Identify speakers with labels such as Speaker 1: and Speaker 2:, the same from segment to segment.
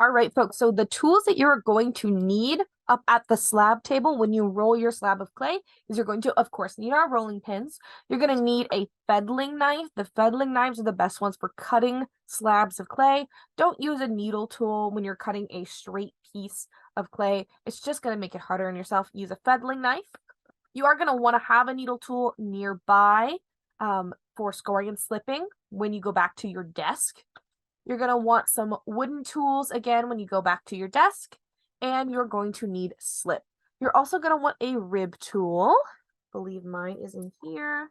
Speaker 1: All right, folks, so the tools that you're going to need up at the slab table when you roll your slab of clay is you're going to, of course, need our rolling pins. You're going to need a fettling knife. The fettling knives are the best ones for cutting slabs of clay. Don't use a needle tool when you're cutting a straight piece of clay. It's just going to make it harder on yourself. Use a fettling knife. You are going to want to have a needle tool nearby for scoring and slipping when you go back to your desk. You're going to want some wooden tools again when you go back to your desk, and you're going to need slip. You're also going to want a rib tool. I believe mine is in here.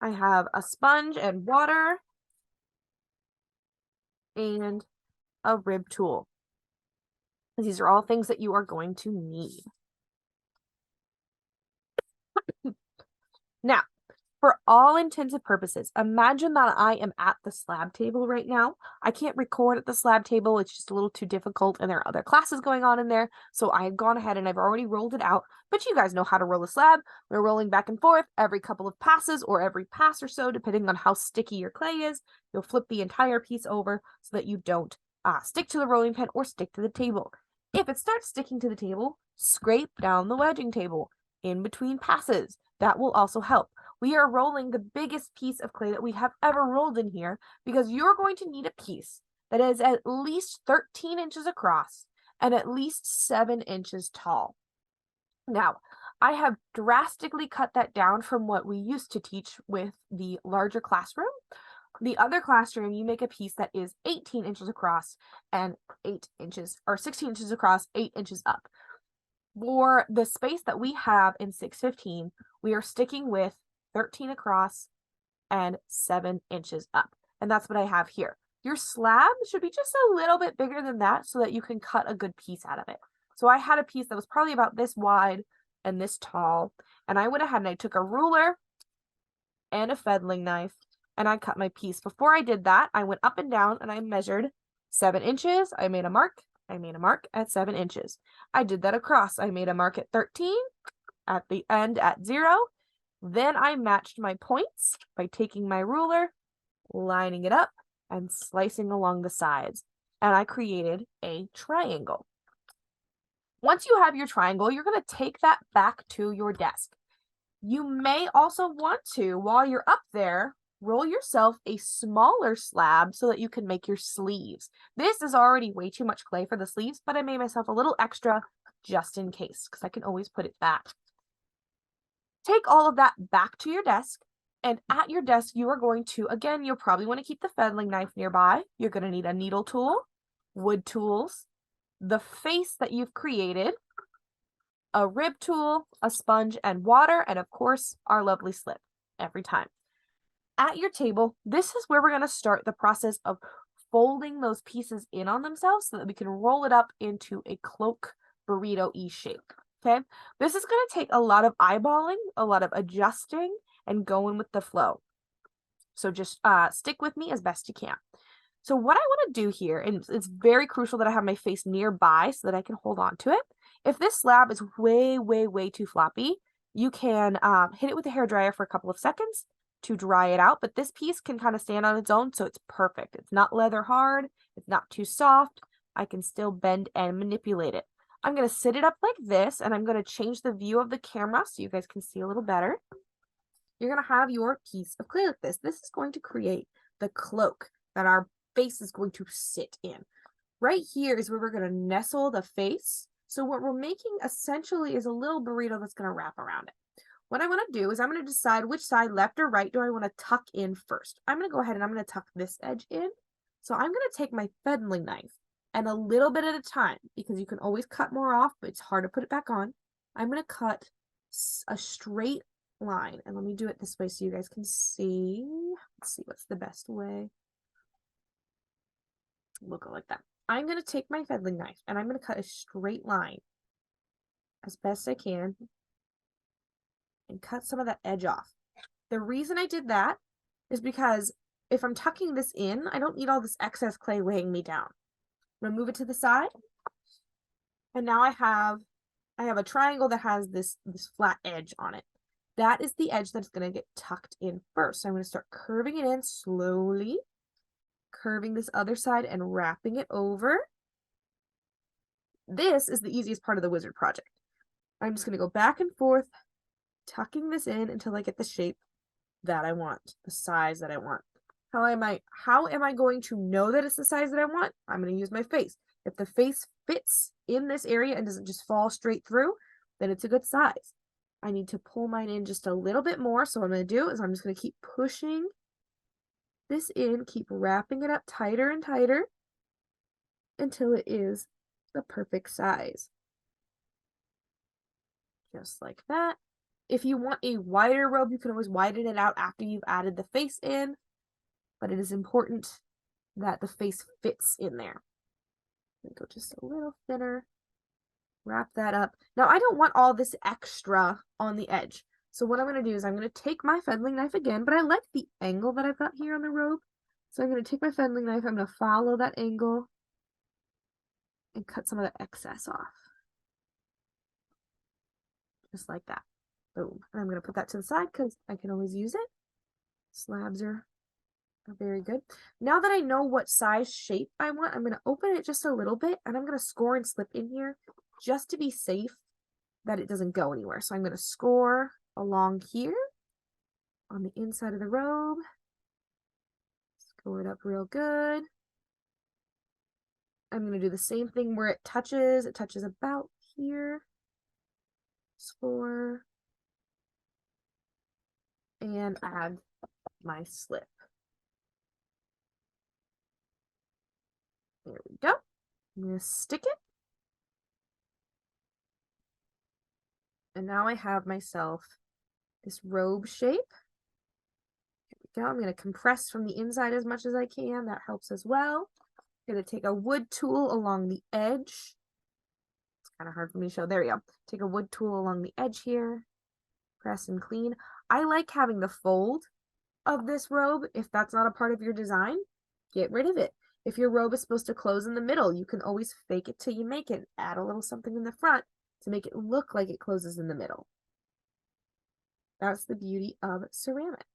Speaker 1: I have a sponge and water and a rib tool. These are all things that you are going to need. Now, for all intents and purposes, imagine that I am at the slab table right now. I can't record at the slab table. It's just a little too difficult, and there are other classes going on in there. So I've gone ahead and I've already rolled it out. But you guys know how to roll a slab. We're rolling back and forth every couple of passes or every pass or so, depending on how sticky your clay is. You'll flip the entire piece over so that you don't stick to the rolling pin or stick to the table. If it starts sticking to the table, scrape down the wedging table in between passes. That will also help. We are rolling the biggest piece of clay that we have ever rolled in here because you're going to need a piece that is at least 13 inches across and at least 7 inches tall. Now, I have drastically cut that down from what we used to teach with the larger classroom. The other classroom, you make a piece that is 18 inches across and 8 inches, or 16 inches across, 8 inches up. For the space that we have in 615, we are sticking with 13 across and 7 inches up. And that's what I have here. Your slab should be just a little bit bigger than that so that you can cut a good piece out of it. So I had a piece that was probably about this wide and this tall. And I went ahead and I took a ruler and a fettling knife and I cut my piece. Before I did that, I went up and down and I measured 7 inches. I made a mark. I made a mark at 7 inches. I did that across. I made a mark at 13, at the end at 0. Then I matched my points by taking my ruler, lining it up, and slicing along the sides. And I created a triangle. Once you have your triangle, you're going to take that back to your desk. You may also want to, while you're up there, roll yourself a smaller slab so that you can make your sleeves. This is already way too much clay for the sleeves, but I made myself a little extra just in case, because I can always put it back. Take all of that back to your desk, and at your desk, you are going to, again, you'll probably want to keep the fettling knife nearby. You're going to need a needle tool, wood tools, the face that you've created, a rib tool, a sponge, and water, and of course, our lovely slip every time. At your table, this is where we're going to start the process of folding those pieces in on themselves so that we can roll it up into a cloak burrito-y shape. Okay, this is going to take a lot of eyeballing, a lot of adjusting, and going with the flow. So just stick with me as best you can. So what I want to do here, and it's very crucial that I have my face nearby so that I can hold on to it. If this slab is way, way, way too floppy, you can hit it with a hairdryer for a couple of seconds to dry it out. But this piece can kind of stand on its own, so it's perfect. It's not leather hard. It's not too soft. I can still bend and manipulate it. I'm going to sit it up like this, and I'm going to change the view of the camera so you guys can see a little better. You're going to have your piece of clay like this. This is going to create the cloak that our face is going to sit in. Right here is where we're going to nestle the face. So what we're making essentially is a little burrito that's going to wrap around it. What I want to do is I'm going to decide which side, left or right, do I want to tuck in first. I'm going to go ahead and I'm going to tuck this edge in. So I'm going to take my fettling knife, and a little bit at a time, because you can always cut more off, but it's hard to put it back on. I'm going to cut a straight line, and let me do it this way so you guys can see. Let's see what's the best way. We'll go like that. I'm going to take my fettling knife, and I'm going to cut a straight line as best I can and cut some of that edge off. The reason I did that is because if I'm tucking this in, I don't need all this excess clay weighing me down. I'm gonna move it to the side, and now I have a triangle that has this flat edge on it. That is the edge that's going to get tucked in first. So I'm going to start curving it in slowly, curving this other side and wrapping it over. this is the easiest part of the wizard project. I'm just going to go back and forth, tucking this in until I get the shape that I want, the size that I want. How am I going to know that it's the size that I want? I'm going to use my face. If the face fits in this area and doesn't just fall straight through, then it's a good size. I need to pull mine in just a little bit more. So what I'm going to do is I'm just going to keep pushing this in, keep wrapping it up tighter and tighter until it is the perfect size. Just like that. If you want a wider robe, you can always widen it out after you've added the face in, but it is important that the face fits in there. Go just a little thinner, wrap that up. Now I don't want all this extra on the edge. So what I'm going to do is I'm going to take my feathering knife again, but I like the angle that I've got here on the robe. So I'm going to take my feathering knife, I'm going to follow that angle and cut some of the excess off. Just like that. Boom. And I'm going to put that to the side because I can always use it. Slabs are very good. Now that I know what size shape I want, I'm going to open it just a little bit and I'm going to score and slip in here just to be safe that it doesn't go anywhere. So I'm going to score along here on the inside of the robe. Score it up real good. I'm going to do the same thing where it touches. It touches about here. Score. And add my slip. There we go. I'm going to stick it. And now I have myself this robe shape. Here we go. I'm going to compress from the inside as much as I can. That helps as well. I'm going to take a wood tool along the edge. It's kind of hard for me to show. There we go. Take a wood tool along the edge here. Press and clean. I like having the fold of this robe. If that's not a part of your design, get rid of it. If your robe is supposed to close in the middle, you can always fake it till you make it. Add a little something in the front to make it look like it closes in the middle. That's the beauty of ceramics.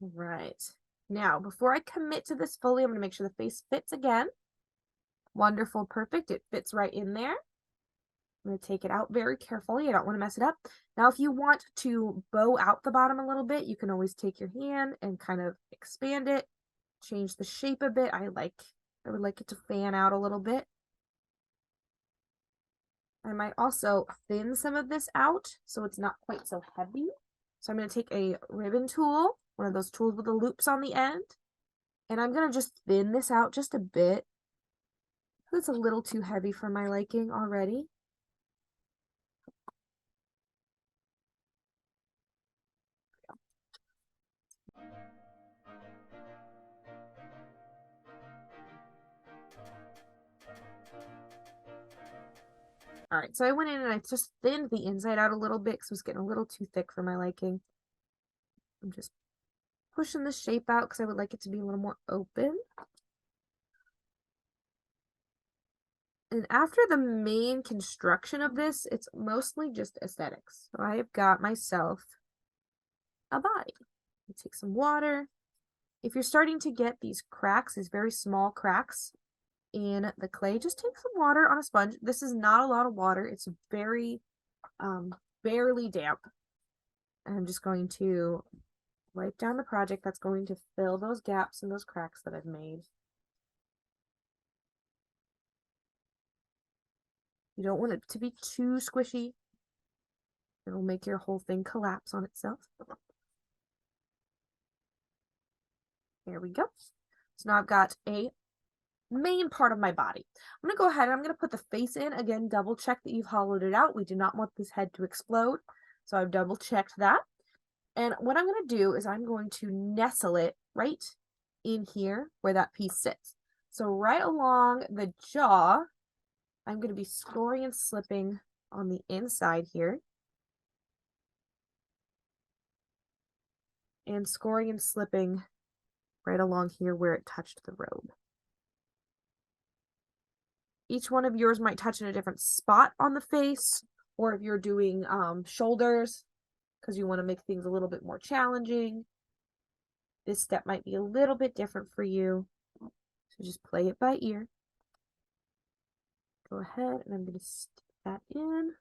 Speaker 1: Right. Now, before I commit to this fully, I'm going to make sure the face fits again. Wonderful, perfect. It fits right in there. I'm going to take it out very carefully. I don't want to mess it up. Now, if you want to bow out the bottom a little bit, you can always take your hand and kind of expand it, change the shape a bit. I would like it to fan out a little bit. I might also thin some of this out so it's not quite so heavy. So I'm going to take a ribbon tool, one of those tools with the loops on the end, and I'm going to just thin this out just a bit. It's a little too heavy for my liking already. All right, so I went in and I just thinned the inside out a little bit because it was getting a little too thick for my liking. I'm just pushing the shape out because I would like it to be a little more open. And after the main construction of this, it's mostly just aesthetics. So I have got myself a body. I take some water. If you're starting to get these cracks, these very small cracks in the clay, just take some water on a sponge. This is not a lot of water. It's very barely damp. And I'm just going to wipe down the project that's going to fill those gaps and those cracks that I've made. You don't want it to be too squishy. It'll make your whole thing collapse on itself. There we go. So now I've got a main part of my body. I'm going to go ahead and I'm going to put the face in. Again, double check that you've hollowed it out. We do not want this head to explode. So I've double checked that. And what I'm going to do is I'm going to nestle it right in here where that piece sits. So right along the jaw, I'm going to be scoring and slipping on the inside here. And scoring and slipping right along here where it touched the robe. Each one of yours might touch in a different spot on the face, or if you're doing shoulders, because you want to make things a little bit more challenging, This step might be a little bit different for you, so just play it by ear. Go ahead, and I'm going to stick that in,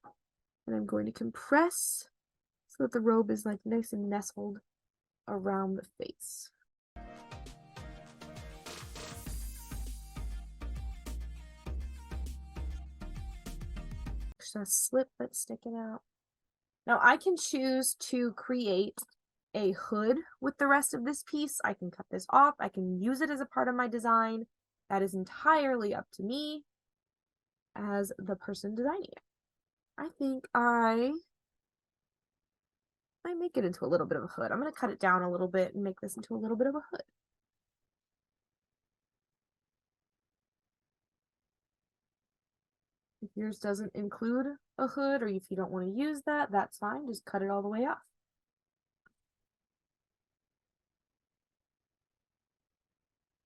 Speaker 1: and I'm going to compress so that the robe is like nice and nestled around the face. Just a slip that's sticking out. Now I can choose to create a hood with the rest of this piece. I can cut this off. I can use it as a part of my design. That is entirely up to me as the person designing it. I think I make it into a little bit of a hood. I'm going to cut it down a little bit and make this into a little bit of a hood. If yours doesn't include a hood, or if you don't want to use that, that's fine. Just cut it all the way off.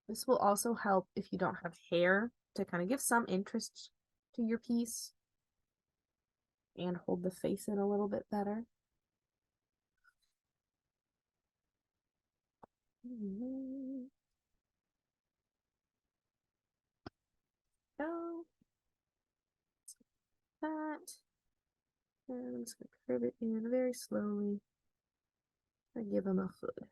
Speaker 1: This will also help if you don't have hair to kind of give some interest to your piece and hold the face in a little bit better. Go. That. And I'm just going to curve it in very slowly and give them a hood.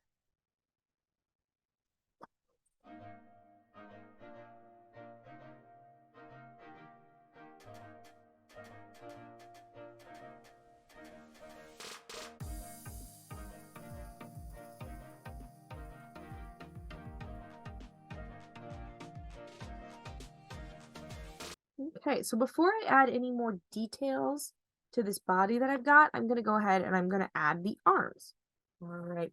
Speaker 1: Okay, so before I add any more details to this body that I've got, I'm going to go ahead and I'm going to add the arms. All right.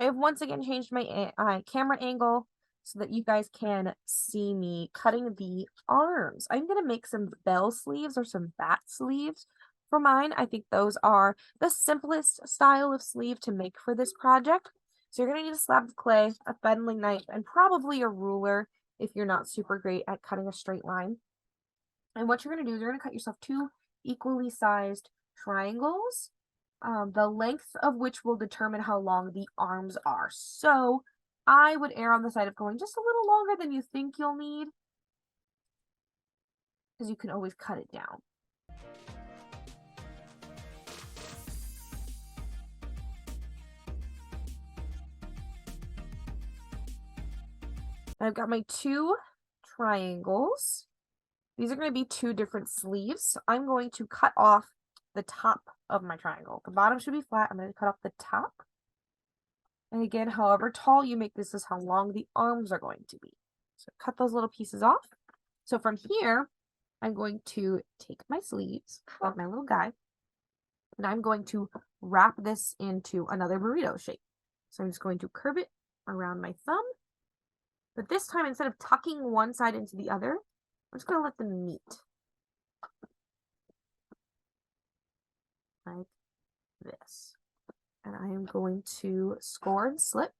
Speaker 1: I have once again changed my camera angle so that you guys can see me cutting the arms. I'm going to make some bell sleeves or some bat sleeves for mine. I think those are the simplest style of sleeve to make for this project. So you're going to need a slab of clay, a fettling knife, and probably a ruler if you're not super great at cutting a straight line. And what you're going to do is you're going to cut yourself 2 equally sized triangles, the length of which will determine how long the arms are. So I would err on the side of going just a little longer than you think you'll need, because you can always cut it down. I've got my 2 triangles. These are going to be 2 different sleeves. So I'm going to cut off the top of my triangle. The bottom should be flat. I'm going to cut off the top. And again, however tall you make this is how long the arms are going to be. So cut those little pieces off. So from here, I'm going to take my sleeves, like my little guy, and I'm going to wrap this into another burrito shape. So I'm just going to curve it around my thumb. But this time, instead of tucking one side into the other, I'm just going to let them meet. Like this. And I am going to score and slip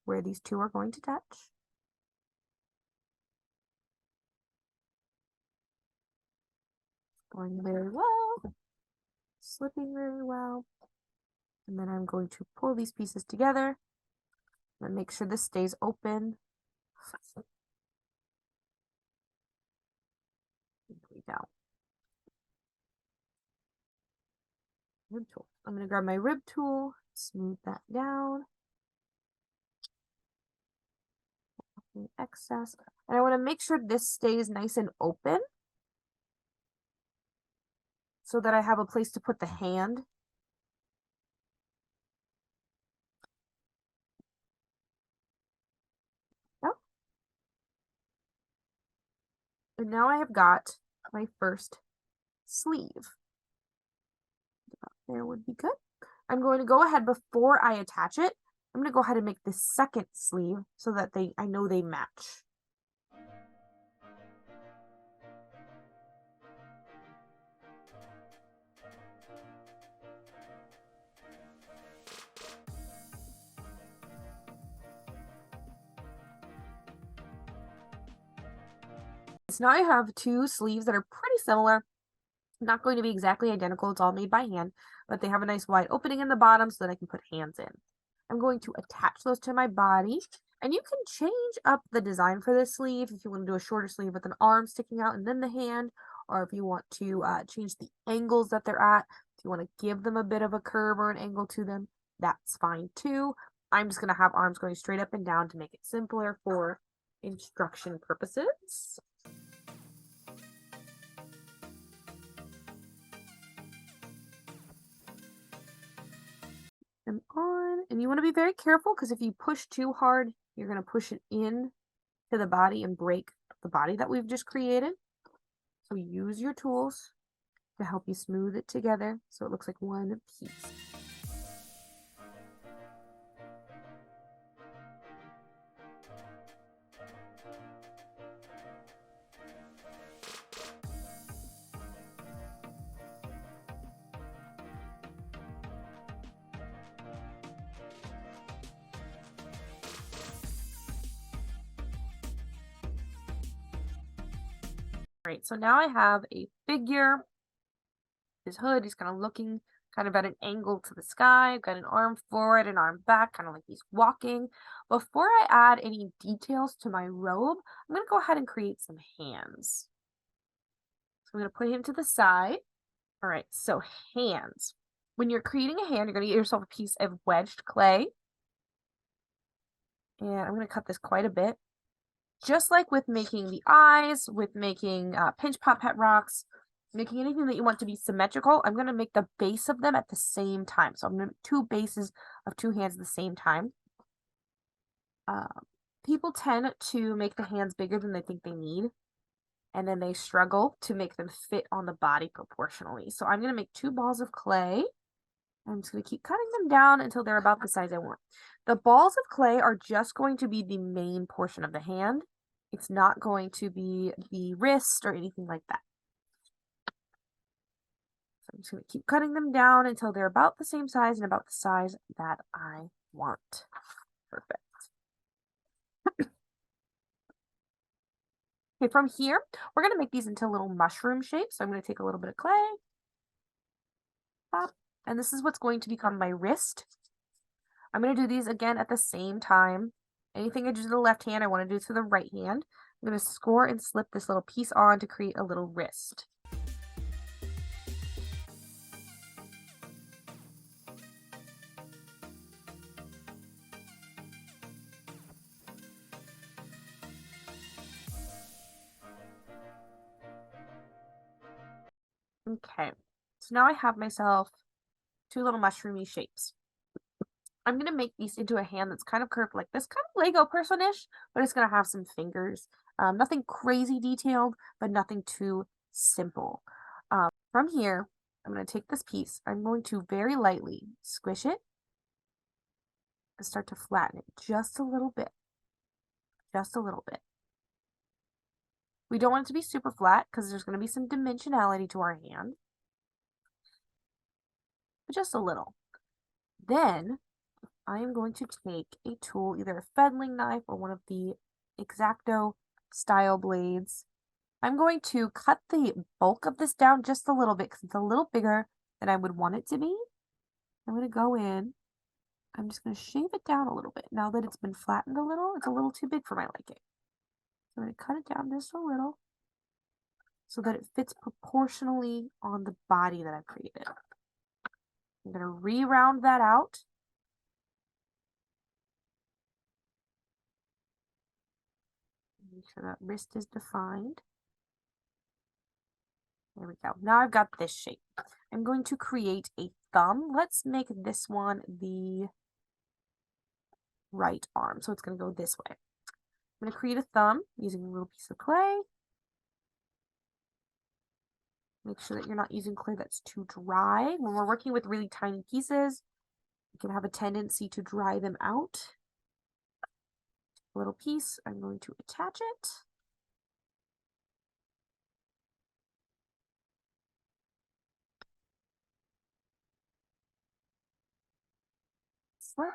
Speaker 1: where these 2 are going to touch. Scoring very well. Slipping very well. And then I'm going to pull these pieces together and make sure this stays open. There we go. Rib tool. I'm going to grab my rib tool, smooth that down. The excess. And I want to make sure this stays nice and open so that I have a place to put the hand. Oh. And now I have got my first sleeve. There would be good. I'm going to go ahead before I attach it. I'm going to go ahead and make the second sleeve so that I know they match. So now I have 2 sleeves that are pretty similar. Not going to be exactly identical. It's all made by hand, but they have a nice wide opening in the bottom so that I can put hands in. I'm going to attach those to my body. And you can change up the design for this sleeve if you want to do a shorter sleeve with an arm sticking out and then the hand, or if you want to change the angles that they're at. If you want to give them a bit of a curve or an angle to them, that's fine too. I'm just going to have arms going straight up and down to make it simpler for instruction purposes. Them on, and you want to be very careful because if you push too hard, you're going to push it in to the body and break the body that we've just created. So use your tools to help you smooth it together so it looks like one piece. Right, so now I have a figure. His hood, he's kind of looking kind of at an angle to the sky. I've got an arm forward, an arm back, kind of like he's walking. Before I add any details to my robe, I'm going to go ahead and create some hands. So I'm going to put him to the side. All right, so hands. When you're creating a hand, you're going to get yourself a piece of wedged clay. And I'm going to cut this quite a bit. Just like with making the eyes, with making pinch pop pet rocks, making anything that you want to be symmetrical, I'm going to make the base of them at the same time. So I'm going to make two bases of two hands at the same time. People tend to make the hands bigger than they think they need, and then they struggle to make them fit on the body proportionally. So I'm going to make two balls of clay. I'm just going to keep cutting them down until they're about the size I want. The balls of clay are just going to be the main portion of the hand. It's not going to be the wrist or anything like that. So I'm just going to keep cutting them down until they're about the same size and about the size that I want. Perfect. Okay, from here, we're going to make these into little mushroom shapes. So I'm going to take a little bit of clay. Pop, and this is what's going to become my wrist. I'm going to do these again at the same time. Anything I do to the left hand, I want to do to the right hand. I'm going to score and slip this little piece on to create a little wrist. Okay, so now I have myself two little mushroomy shapes. I'm going to make these into a hand that's kind of curved like this, kind of Lego person-ish, but it's going to have some fingers. Nothing crazy detailed, but nothing too simple. From here, I'm going to take this piece. I'm going to very lightly squish it and start to flatten it just a little bit. Just a little bit. We don't want it to be super flat because there's going to be some dimensionality to our hand. But just a little. Then I am going to take a tool, either a fettling knife or one of the X-Acto style blades. I'm going to cut the bulk of this down just a little bit because it's a little bigger than I would want it to be. I'm going to go in. I'm just going to shave it down a little bit. Now that it's been flattened a little, it's a little too big for my liking. So I'm going to cut it down just a little so that it fits proportionally on the body that I've created. I'm going to re-round that out. Make sure that wrist is defined. There we go. Now I've got this shape. I'm going to create a thumb. Let's make this one the right arm. So it's going to go this way. I'm going to create a thumb using a little piece of clay. Make sure that you're not using clay that's too dry. When we're working with really tiny pieces, you can have a tendency to dry them out. A little piece, I'm going to attach it. Slip.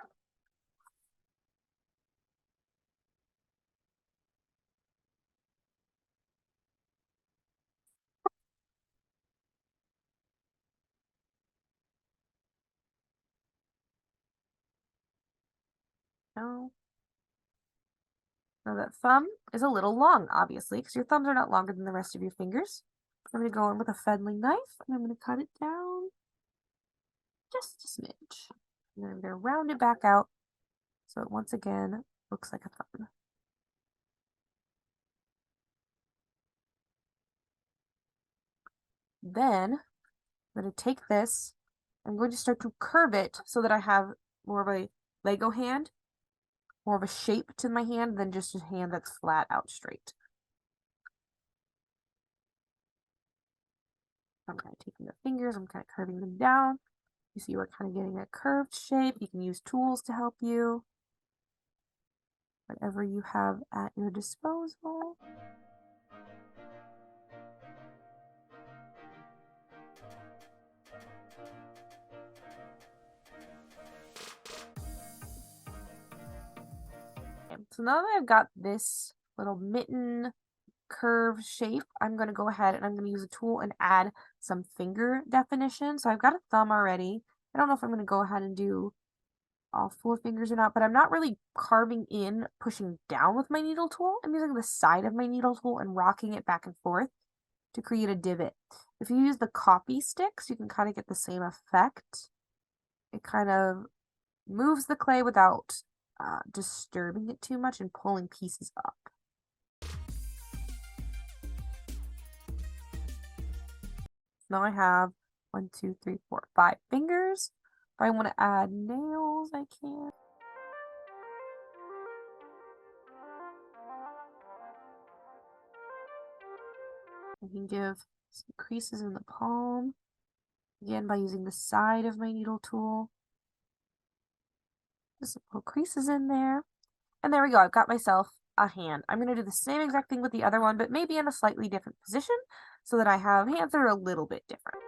Speaker 1: Now that thumb is a little long, obviously, because your thumbs are not longer than the rest of your fingers. I'm going to go in with a fettling knife, and I'm going to cut it down just a smidge. And then I'm going to round it back out so it once again looks like a thumb. Then I'm going to take this, I'm going to start to curve it so that I have more of a Lego hand, more of a shape to my hand than just a hand that's flat out straight. I'm kind of taking the fingers, I'm kind of curving them down. You see we're kind of getting a curved shape. You can use tools to help you. Whatever you have at your disposal. Okay, so now that I've got this little mitten curve shape, I'm going to go ahead and I'm going to use a tool and add some finger definition. So I've got a thumb already. I don't know if I'm going to go ahead and do all 4 fingers or not, but I'm not really carving in, pushing down with my needle tool. I'm using the side of my needle tool and rocking it back and forth to create a divot. If you use the copy sticks, you can kind of get the same effect. It kind of moves the clay without disturbing it too much and pulling pieces up. Now I have 1, 2, 3, 4, 5 fingers. If I want to add nails, I can. I can give some creases in the palm, again by using the side of my needle tool. Just some little creases in there. And there we go, I've got myself a hand. I'm going to do the same exact thing with the other one, but maybe in a slightly different position so that I have hands that are a little bit different.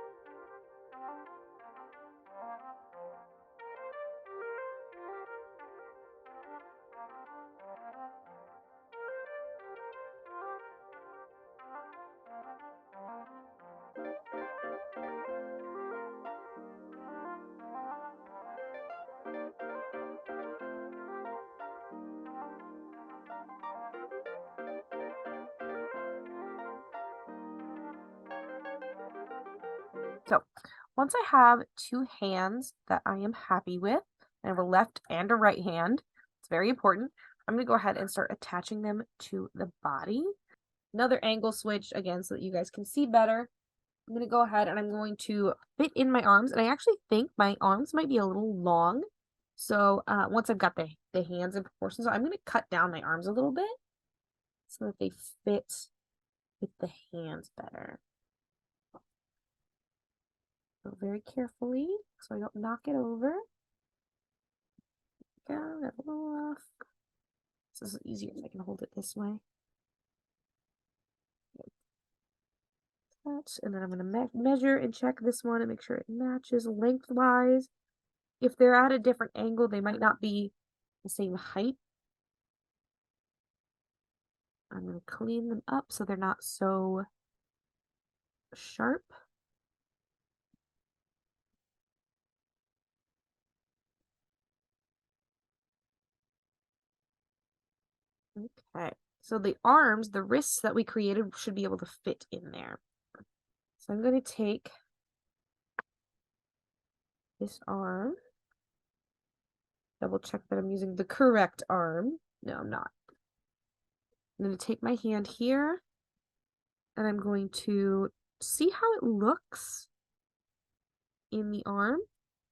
Speaker 1: So once I have 2 hands that I am happy with, I have a left and a right hand, it's very important, I'm going to go ahead and start attaching them to the body. Another angle switch, again, so that you guys can see better. I'm going to go ahead and I'm going to fit in my arms, and I actually think my arms might be a little long. So once I've got the hands in proportion, so I'm going to cut down my arms a little bit so that they fit with the hands better. So very carefully so I don't knock it over. Down, a little off. This is easier if I can hold it this way. And then I'm going to measure and check this one and make sure it matches lengthwise. If they're at a different angle, they might not be the same height. I'm going to clean them up so they're not so sharp. Okay, so the arms, the wrists that we created should be able to fit in there. So I'm going to take this arm, double check that I'm using the correct arm. No, I'm not. I'm going to take my hand here and I'm going to see how it looks in the arm.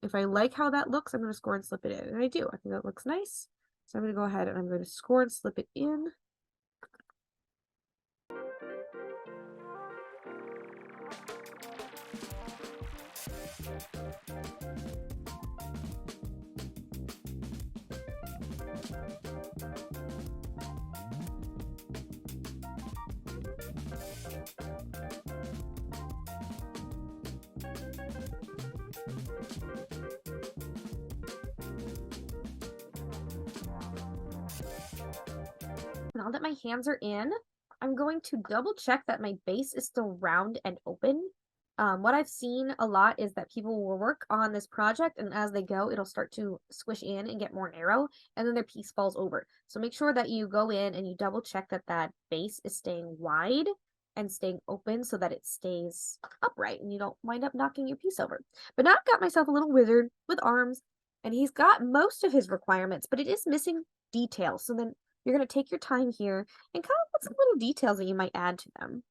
Speaker 1: If I like how that looks, I'm going to score and slip it in. And I do. I think that looks nice. So I'm going to go ahead and I'm going to score and slip it in. Now that my hands are in, I'm going to double check that my base is still round and open. What I've seen a lot is that people will work on this project, and as they go, it'll start to squish in and get more narrow, and then their piece falls over. So make sure that you go in and you double check that that base is staying wide and staying open so that it stays upright and you don't wind up knocking your piece over. But now I've got myself a little wizard with arms, and he's got most of his requirements, but it is missing details. So then you're going to take your time here and kind of put some little details that you might add to them.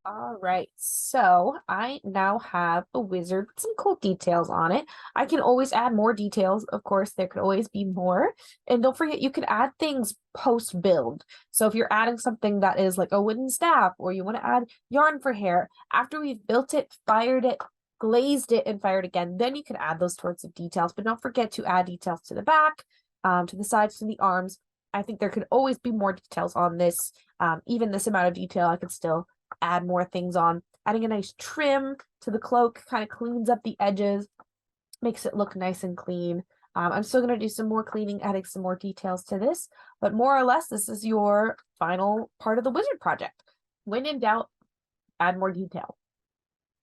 Speaker 1: All right, so I now have a wizard with some cool details on it. I can always add more details. Of course, there could always be more. And don't forget, you can add things post build. So if you're adding something that is like a wooden staff, or you want to add yarn for hair, after we've built it, fired it, glazed it, and fired again, then you can add those sorts of details. But don't forget to add details to the back, to the sides, to the arms. I think there could always be more details on this. Even this amount of detail, I could still add more things on. Adding a nice trim to the cloak kind of cleans up the edges, makes it look nice and clean. I'm still going to do some more cleaning, adding some more details to this, but more or less, this is your final part of the wizard project. When in doubt, add more detail.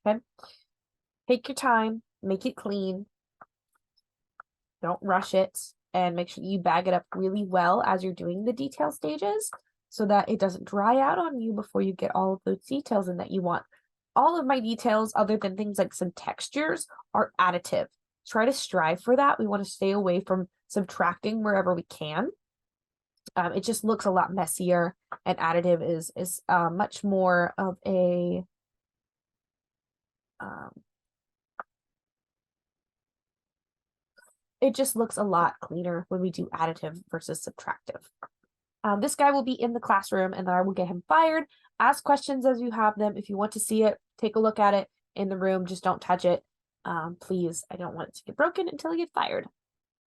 Speaker 1: Okay? Take your time, make it clean. Don't rush it, and make sure you bag it up really well as you're doing the detail stages, so that it doesn't dry out on you before you get all of those details in that you want. All of my details, other than things like some textures, are additive. Try to strive for that. We want to stay away from subtracting wherever we can. It just looks a lot messier, and additive is much more of a it just looks a lot cleaner when we do additive versus subtractive. This guy will be in the classroom, and then I will get him fired. Ask questions as you have them. If you want to see it, take a look at it in the room. Just don't touch it. Please. I don't want it to get broken until you get fired.